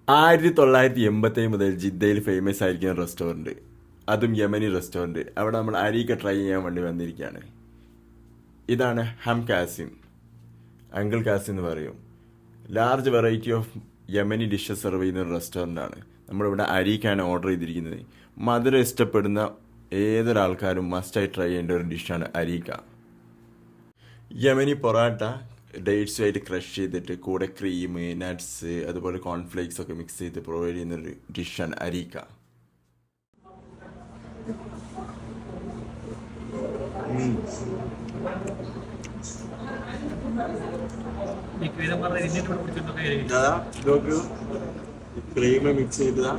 1987 മുതൽ ജിദ്ദയിൽ ഫേമസ് ആയിരിക്കുന്ന റെസ്റ്റോറൻറ്റ്, അതും യമനി റെസ്റ്റോറൻറ്റ്. അവിടെ നമ്മൾ അരിയൊക്കെ ട്രൈ ചെയ്യാൻ വേണ്ടി വന്നിരിക്കുകയാണ്. ഇതാണ് ഹം കാസിം, അങ്കിൾ കാസിം എന്ന് പറയും. Large variety of Yemeni dishes serve ചെയ്യുന്ന ഒരു റെസ്റ്റോറൻ്റാണ്. നമ്മളിവിടെ അരിക്കാണ് ഓർഡർ ചെയ്തിരിക്കുന്നത്. മധുരം ഇഷ്ടപ്പെടുന്ന ഏതൊരാൾക്കാരും മസ്റ്റായി ട്രൈ ചെയ്യേണ്ട ഒരു ഡിഷാണ് അരീക്ക. യമനി പൊറാട്ട ഡേറ്റ്സുമായിട്ട് ക്രഷ് ചെയ്തിട്ട് കൂടെ ക്രീം, നട്ട്സ്, അതുപോലെ കോൺഫ്ലേക്സ് ഒക്കെ മിക്സ് ചെയ്ത് പ്രൊവൈഡ് ചെയ്യുന്നൊരു ഡിഷാണ് അരീക്ക. ക്രീം മിക്സ് ചെയ്തതാ,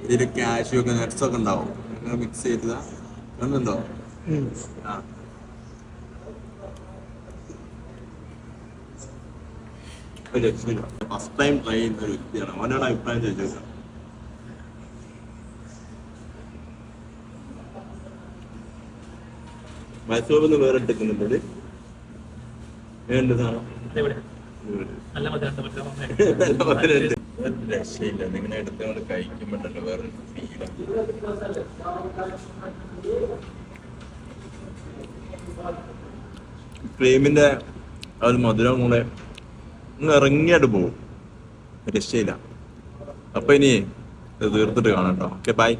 ഇതിൽ കാഷ്യൂ ഒക്കെ നട്ട്സ് ഒക്കെ ഉണ്ടാവും, മിക്സ് ചെയ്തതാ. ഒന്നുണ്ടോ? ഫസ്റ്റ് ടൈം ട്രൈ ചെയ്യുന്ന ഒരു വ്യക്തിയാണ്. അവനോട് അഭിപ്രായം ചോദിച്ചേക്കാം. മൈസൂരിന്ന് വേറെ എടുക്കുന്നുണ്ട്. രക്ഷയില്ല, നിങ്ങനെ എടുത്തുകൊണ്ട് കഴിക്കുമ്പോഴല്ലോ വേറെ ഫീലാണ്. ക്രീമിന്റെ ആ ഒരു മധുരം കൂടെ ഇറങ്ങിയായിട്ട് പോകും. രക്ഷയില്ല. അപ്പൊ ഇനി തീർത്തിട്ട് കാണാം കേട്ടോ. Okay, by.